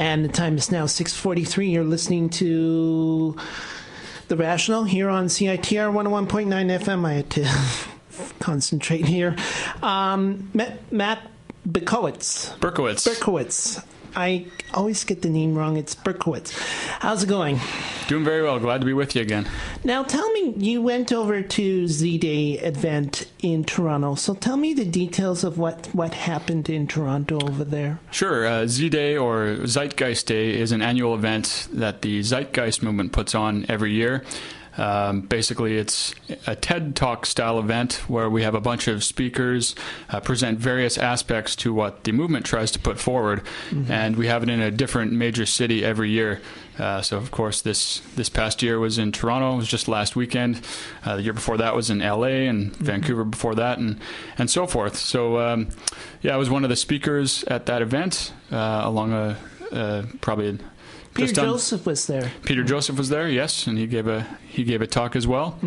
And the time is now 6:43. You're listening to The Rational here on CITR 101.9 FM. I had to concentrate here. Matt Berkowitz. I always get the name wrong. It's Berkowitz. How's it going? Doing very well. Glad to be with you again. Now, tell me, you went over to ZDay event in Toronto. So tell me the details of what happened in Toronto over there. Sure. ZDay, or Zeitgeist Day, is an annual event that the Zeitgeist Movement puts on every year. Basically, it's a TED Talk style event where we have a bunch of speakers present various aspects to what the movement tries to put forward, and we have it in a different major city every year. So, of course, this past year was in Toronto. It was just last weekend. The year before that was in LA, and Vancouver before that, and so forth. So, I was one of the speakers at that event, along probably. Peter Joseph was there. Peter Joseph was there, yes, and he gave a talk as well.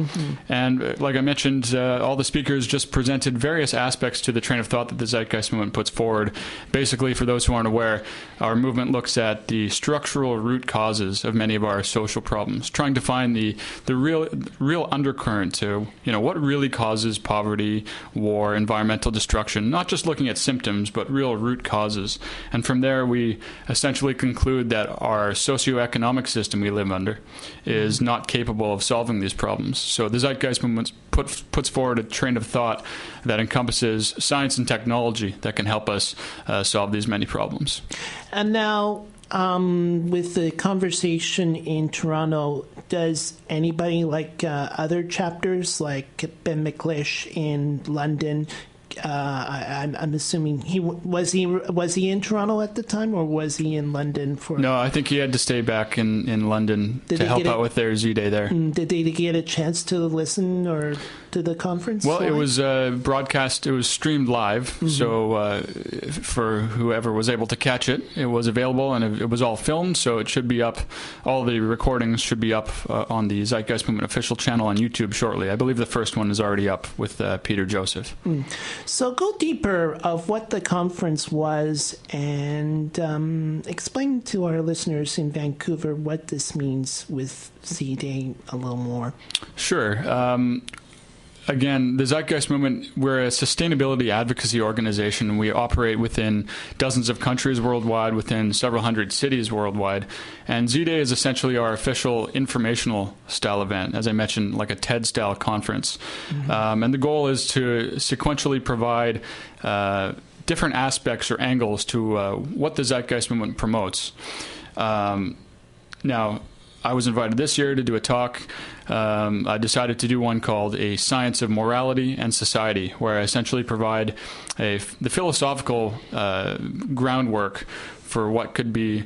And like I mentioned, all the speakers just presented various aspects to the train of thought that the Zeitgeist Movement puts forward. Basically, for those who aren't aware, our movement looks at the structural root causes of many of our social problems, trying to find the real undercurrent to what really causes poverty, war, environmental destruction. Not just looking at symptoms, but real root causes. And from there, we essentially conclude that our socioeconomic system we live under is not capable of solving these problems. So the Zeitgeist Movement puts forward a train of thought that encompasses science and technology that can help us solve these many problems. And now, with the conversation in Toronto, does anybody like other chapters, like Ben McLeish in London? I'm assuming was he in Toronto at the time, or was he in London for? No, I think he had to stay back in London to help out with their ZDay there. Did they get a chance to listen or to the conference? Well, it was broadcast. It was streamed live, so for whoever was able to catch it, it was available, and it was all filmed, so it should be up. All the recordings should be up on the Zeitgeist Movement official channel on YouTube shortly. I believe the first one is already up with Peter Joseph. So go deeper of what the conference was, and explain to our listeners in Vancouver what this means with ZDay a little more. Sure. Again, the Zeitgeist Movement, we're a sustainability advocacy organization. We operate within dozens of countries worldwide, within several hundred cities worldwide. And ZDay is essentially our official informational style event, as I mentioned, like a TED-style conference. And the goal is to sequentially provide different aspects or angles to what the Zeitgeist Movement promotes. Now, I was invited this year to do a talk. I decided to do one called A Science of Morality and Society, where I essentially provide the philosophical groundwork for what could be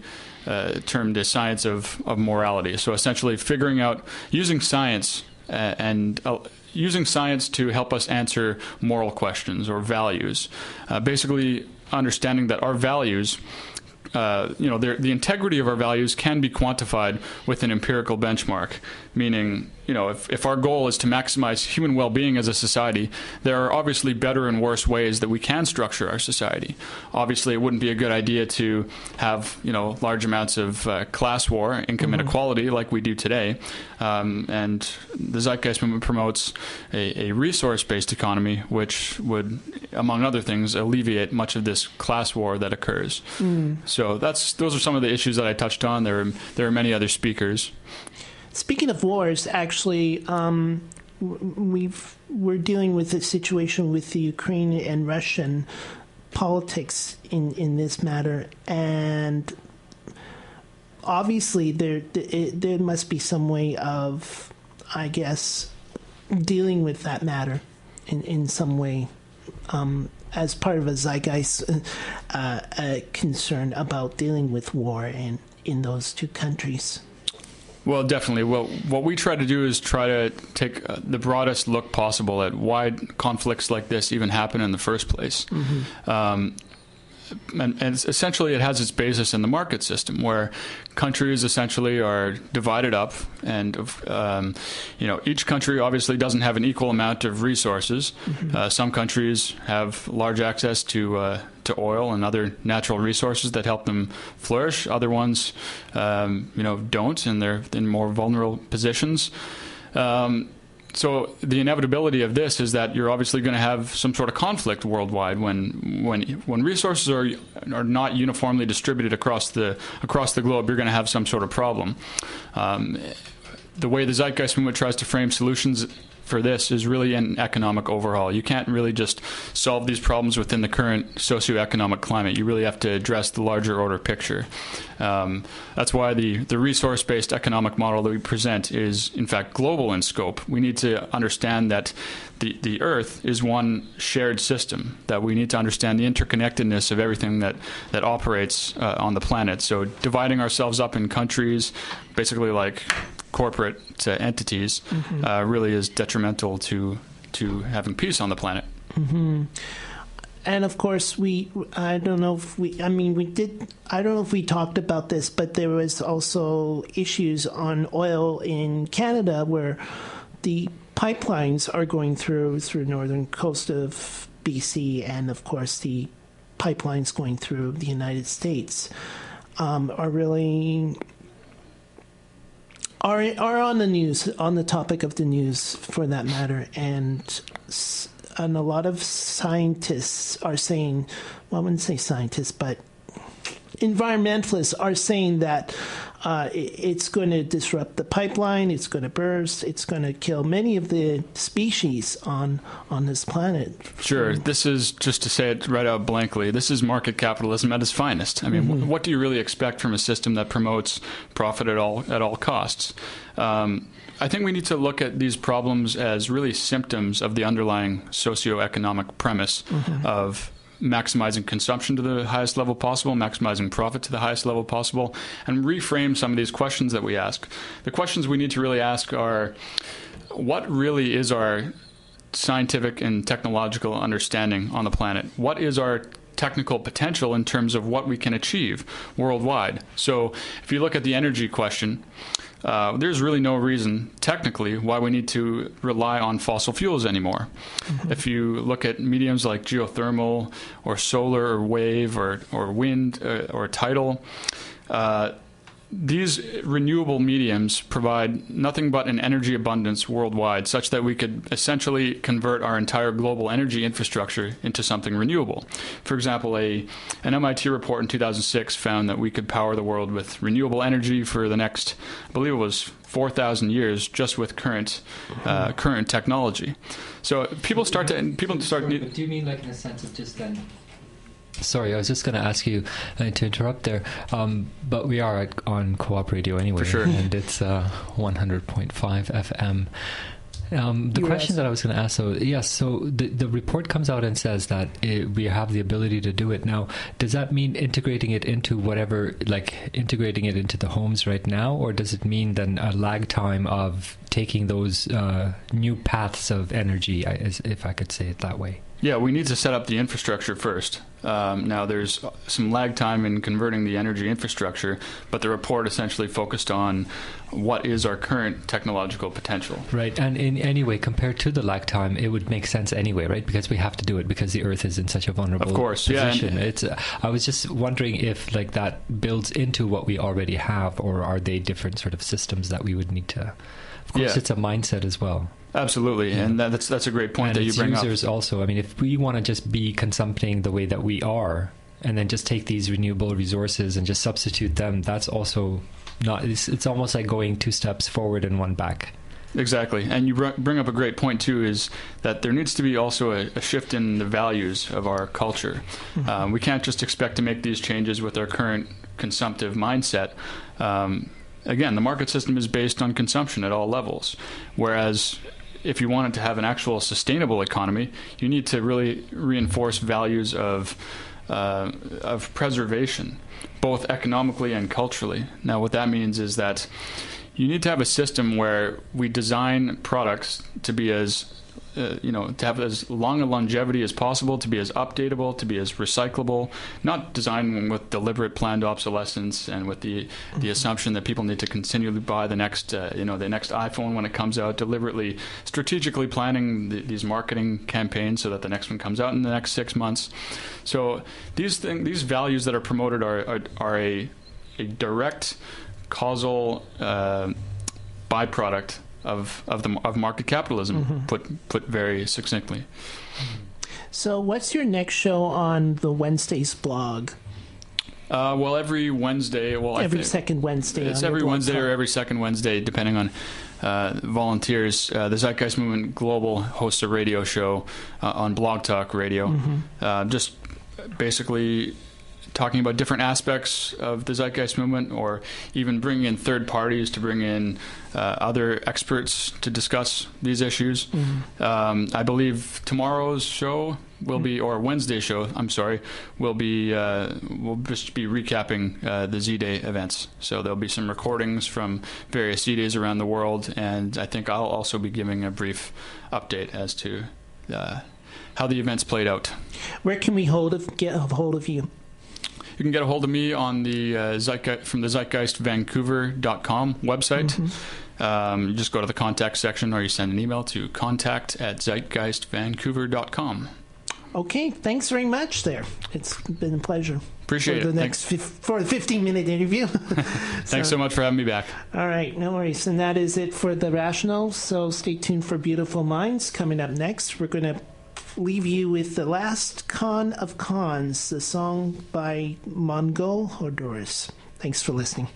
termed a science of morality. So essentially figuring out, using science using science to help us answer moral questions or values. Basically understanding that our values, the integrity of our values can be quantified with an empirical benchmark, meaning, if our goal is to maximize human well-being as a society, there are obviously better and worse ways that we can structure our society. Obviously, it wouldn't be a good idea to have, large amounts of class war, income inequality like we do today. And the Zeitgeist Movement promotes a resource-based economy, which would, among other things, alleviate much of this class war that occurs. So those are some of the issues that I touched on. There are many other speakers. Speaking of wars, actually, we're dealing with a situation with the Ukraine and Russian politics in this matter, and obviously there must be some way of, I guess, dealing with that matter in some way. As part of a zeitgeist concern about dealing with war in those two countries. Well, definitely. Well, what we try to do is try to take the broadest look possible at why conflicts like this even happen in the first place. And essentially it has its basis in the market system, where countries essentially are divided up, and each country obviously doesn't have an equal amount of resources. Some countries have large access to to oil and other natural resources that help them flourish. Other ones, don't, and they're in more vulnerable positions. So the inevitability of this is that you're obviously going to have some sort of conflict worldwide when resources are not uniformly distributed across the globe. You're going to have some sort of problem. The way the Zeitgeist Movement tries to frame solutions for this is really an economic overhaul. You can't really just solve these problems within the current socioeconomic climate. You really have to address the larger order picture. That's why the resource-based economic model that we present is, in fact, global in scope. We need to understand that the Earth is one shared system, that we need to understand the interconnectedness of everything that operates on the planet. So dividing ourselves up in countries, basically like corporate entities, really is detrimental to having peace on the planet. Mm-hmm. And of course, I don't know if we talked about this, but there was also issues on oil in Canada where the pipelines are going through northern coast of BC, and of course the pipelines going through the United States are really are on the news, on the topic of the news for that matter, and a lot of scientists are saying, well, I wouldn't say scientists, but environmentalists are saying that it's going to disrupt the pipeline, it's going to burst, it's going to kill many of the species on this planet. Sure. This is, just to say it right out blankly, this is market capitalism at its finest. I mean, what do you really expect from a system that promotes profit at all costs? I think we need to look at these problems as really symptoms of the underlying socioeconomic premise of maximizing consumption to the highest level possible, maximizing profit to the highest level possible, and reframe some of these questions that we ask. The questions we need to really ask are, what really is our scientific and technological understanding on the planet? What is our technical potential in terms of what we can achieve worldwide? So if you look at the energy question, there's really no reason, technically, why we need to rely on fossil fuels anymore. If you look at mediums like geothermal or solar or wave or wind or tidal, these renewable mediums provide nothing but an energy abundance worldwide, such that we could essentially convert our entire global energy infrastructure into something renewable. For example, an MIT report in 2006 found that we could power the world with renewable energy for the next, I believe it was 4,000 years, just with current technology. So people start. But do you mean like in a sense of just then? Sorry, I was just going to ask you to interrupt there, but we are on Co-op Radio anyway, for sure, and it's 100.5 FM. The question that I was going to ask, so the report comes out and says that we have the ability to do it. Now, does that mean integrating it into integrating it into the homes right now, or does it mean then a lag time of taking those new paths of energy, if I could say it that way? Yeah, we need to set up the infrastructure first. Now, there's some lag time in converting the energy infrastructure, but the report essentially focused on what is our current technological potential. Right, and in any way, compared to the lag time, it would make sense anyway, right? Because we have to do it because the Earth is in such a vulnerable position. Yeah, I was just wondering if that builds into what we already have, or are they different sort of systems that we would need to... Of course, it's a mindset as well. Absolutely, and that's a great point that you bring up. And users also, I mean, if we want to just be consuming the way that we are, and then just take these renewable resources and just substitute them, that's also not, it's almost like going 2 steps forward and 1 back. Exactly, and you bring up a great point too, is that there needs to be also a shift in the values of our culture. We can't just expect to make these changes with our current consumptive mindset. Again, the market system is based on consumption at all levels, whereas if you wanted to have an actual sustainable economy, you need to really reinforce values of preservation, both economically and culturally. Now, what that means is that you need to have a system where we design products to be as to have as long a longevity as possible, to be as updatable, to be as recyclable, not designed with deliberate planned obsolescence and with the assumption that people need to continually buy the next iPhone when it comes out, deliberately, strategically planning these marketing campaigns so that the next one comes out in the next 6 months. So these values that are promoted are a direct causal byproduct of market capitalism, put very succinctly. So what's your next show on the Wednesdays blog? Every Wednesday. Every second Wednesday. It's every Wednesday or every second Wednesday, depending on volunteers. The Zeitgeist Movement Global hosts a radio show on Blog Talk Radio, just basically talking about different aspects of the Zeitgeist Movement, or even bringing in third parties to bring in other experts to discuss these issues. I believe tomorrow's show will be, or Wednesday's show, I'm sorry, will be, we'll just be recapping the ZDay events. So there'll be some recordings from various ZDays around the world, and I think I'll also be giving a brief update as to how the events played out. Where can we get a hold of you? You can get a hold of me on the from the ZeitgeistVancouver.com website. You just go to the contact section, or you send an email to contact@ZeitgeistVancouver.com. Okay, thanks very much there. It's been a pleasure. Appreciate it. For the 15-minute interview. Thanks so much for having me back. All right, no worries. And that is it for The Rational. So stay tuned for Beautiful Minds. Coming up next, we're going to leave you with The Last Con of Cons, the song by Mongol Hordoris. Thanks for listening.